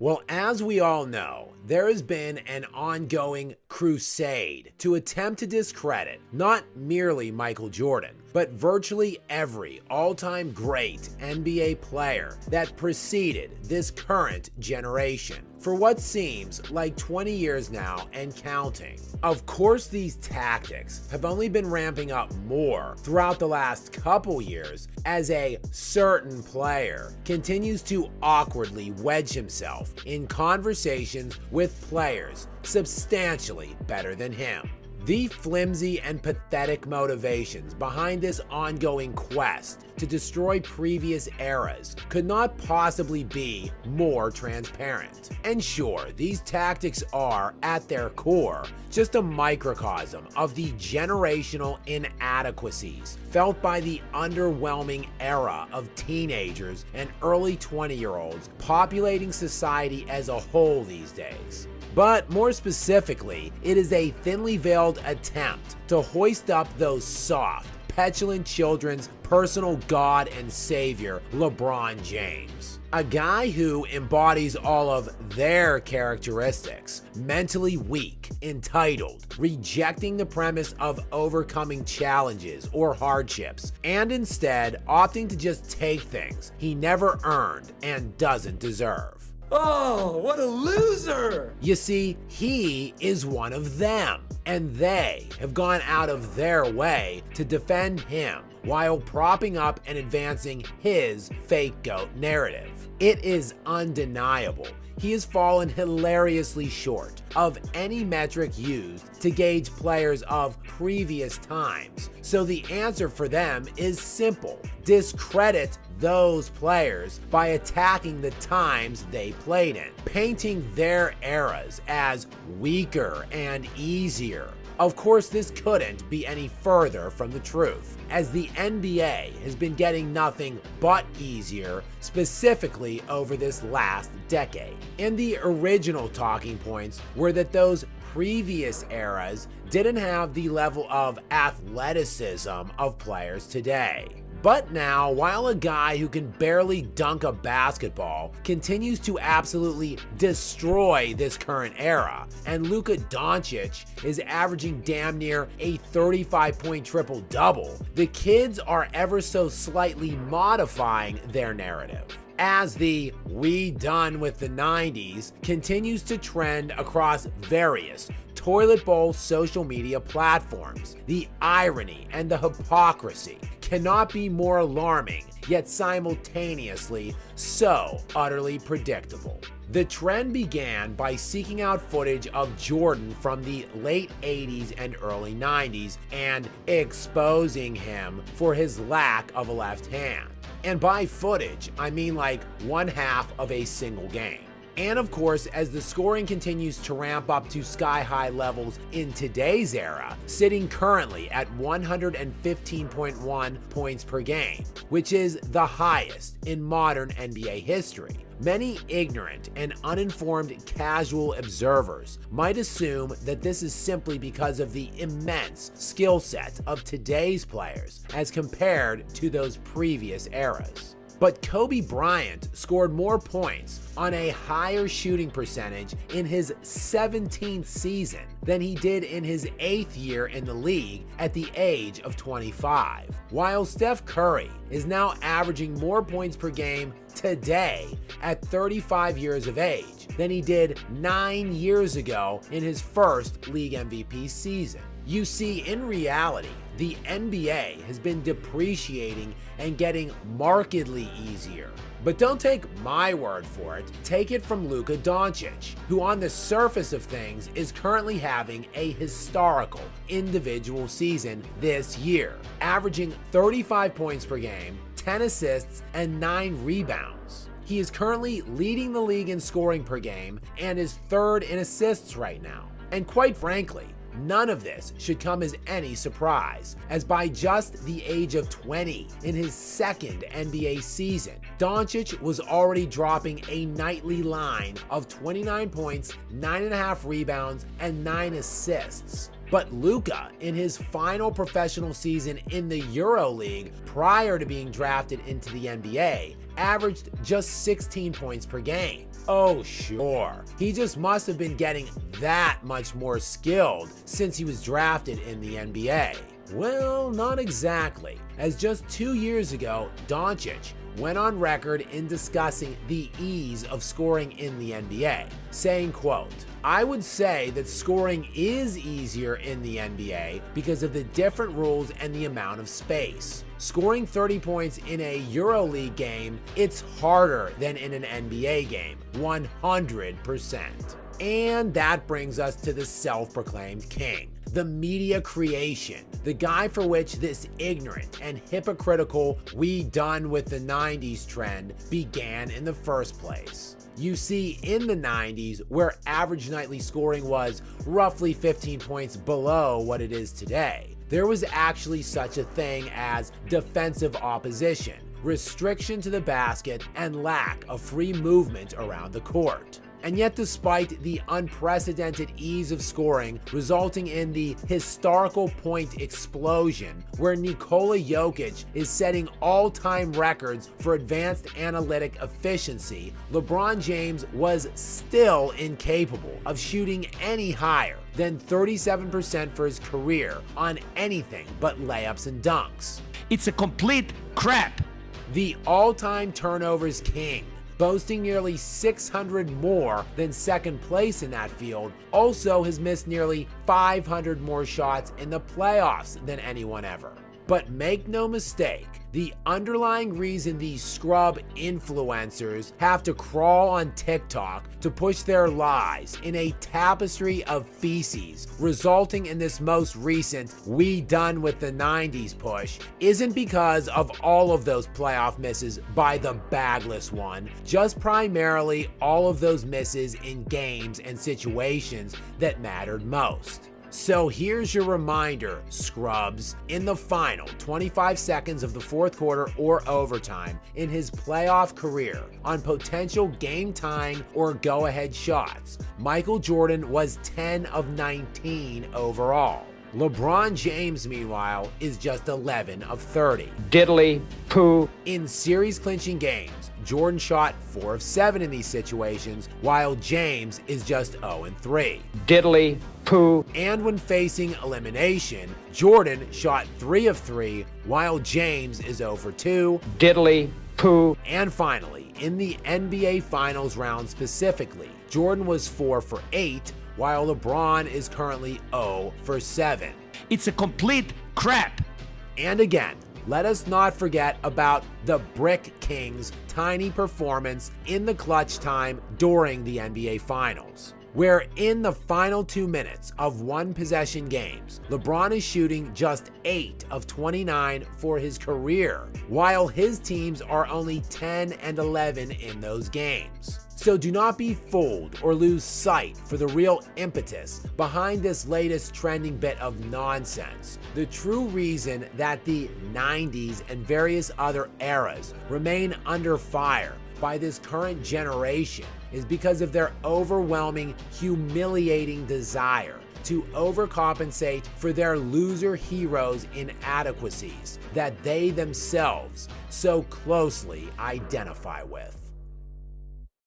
Well, as we all know, there has been an ongoing crusade to attempt to discredit not merely Michael Jordan, but virtually every all-time great NBA player that preceded this current generation for what seems like 20 years now and counting. Of course, these tactics have only been ramping up more throughout the last couple years as a certain player continues to awkwardly wedge himself in conversations with players substantially better than him. The flimsy and pathetic motivations behind this ongoing quest to destroy previous eras could not possibly be more transparent. And sure, these tactics are, at their core, just a microcosm of the generational inadequacies felt by the underwhelming era of teenagers and early 20-year-olds populating society as a whole these days. But more specifically, it is a thinly veiled attempt to hoist up those soft, petulant children's personal god and savior, LeBron James. A guy who embodies all of their characteristics: mentally weak, entitled, rejecting the premise of overcoming challenges or hardships, and instead opting to just take things he never earned and doesn't deserve. Oh, what a loser! You see, he is one of them, and they have gone out of their way to defend him while propping up and advancing his fake GOAT narrative. It is undeniable he has fallen hilariously short of any metric used to gauge players of previous times. So the answer for them is simple: discredit those players by attacking the times they played in, painting their eras as weaker and easier. Of course, this couldn't be any further from the truth, as the NBA has been getting nothing but easier, specifically over this last decade. And the original talking points were that those previous eras didn't have the level of athleticism of players today. But now, while a guy who can barely dunk a basketball continues to absolutely destroy this current era, and Luka Dončić is averaging damn near a 35-point triple-double, the kids are ever so slightly modifying their narrative, as the "we done with the 90s" continues to trend across various toilet bowl social media platforms. The irony and the hypocrisy cannot be more alarming, yet simultaneously so utterly predictable. The trend began by seeking out footage of Jordan from the late 80s and early 90s and exposing him for his lack of a left hand. And by footage, I mean like one half of a single game. And of course, as the scoring continues to ramp up to sky-high levels in today's era, sitting currently at 115.1 points per game, which is the highest in modern NBA history. Many ignorant and uninformed casual observers might assume that this is simply because of the immense skill set of today's players as compared to those previous eras. But Kobe Bryant scored more points on a higher shooting percentage in his 17th season than he did in his 8th year in the league at the age of 25, while Steph Curry is now averaging more points per game today at 35 years of age than he did 9 years ago in his first league MVP season. You see, in reality, the NBA has been depreciating and getting markedly easier. But don't take my word for it, take it from Luka Dončić, who on the surface of things is currently having a historical individual season this year, averaging 35 points per game, 10 assists, and 9 rebounds. He is currently leading the league in scoring per game and is third in assists right now. And quite frankly, none of this should come as any surprise, as by just the age of 20 in his second NBA season, Dončić was already dropping a nightly line of 29 points, 9.5 rebounds, and 9 assists. But Luka, in his final professional season in the EuroLeague prior to being drafted into the NBA, averaged just 16 points per game. Oh sure, he just must have been getting that much more skilled since he was drafted in the NBA. Well, not exactly, as just 2 years ago, Dončić went on record in discussing the ease of scoring in the NBA, saying, quote, "I would say that scoring is easier in the NBA because of the different rules and the amount of space. Scoring 30 points in a EuroLeague game, it's harder than in an NBA game, 100%. And that brings us to the self-proclaimed king, the media creation, the guy for which this ignorant and hypocritical "we done with the 90s" trend began in the first place. You see, in the 90s, where average nightly scoring was roughly 15 points below what it is today, there was actually such a thing as defensive opposition, restriction to the basket, and lack of free movement around the court. And yet, despite the unprecedented ease of scoring resulting in the historical point explosion where Nikola Jokic is setting all-time records for advanced analytic efficiency, LeBron James was still incapable of shooting any higher than 37% for his career on anything but layups and dunks. It's a complete crap. The all-time turnovers king, boasting nearly 600 more than second place in that field, also has missed nearly 500 more shots in the playoffs than anyone ever. But make no mistake, the underlying reason these scrub influencers have to crawl on TikTok to push their lies in a tapestry of feces, resulting in this most recent "we done with the 90s" push, isn't because of all of those playoff misses by the bagless one, just primarily all of those misses in games and situations that mattered most. So here's your reminder, scrubs. In the final 25 seconds of the fourth quarter or overtime in his playoff career, on potential game-tying or go-ahead shots, Michael Jordan was 10 of 19 overall. LeBron James, meanwhile, is just 11 of 30. Diddly poo. In series-clinching games, Jordan shot 4 of 7 in these situations, while James is just 0 of 3. Diddly poo. And when facing elimination, Jordan shot 3 of 3, while James is 0 for 2. Diddly poo. And finally, in the NBA Finals round specifically, Jordan was 4 for 8, while LeBron is currently 0 for 7. It's a complete crap. And again, let us not forget about the Brick King's tiny performance in the clutch time during the NBA Finals, where in the final 2 minutes of one-possession games, LeBron is shooting just 8 of 29 for his career, while his teams are only 10 and 11 in those games. So do not be fooled or lose sight for the real impetus behind this latest trending bit of nonsense. The true reason that the 90s and various other eras remain under fire by this current generation is because of their overwhelming, humiliating desire to overcompensate for their loser heroes' inadequacies that they themselves so closely identify with.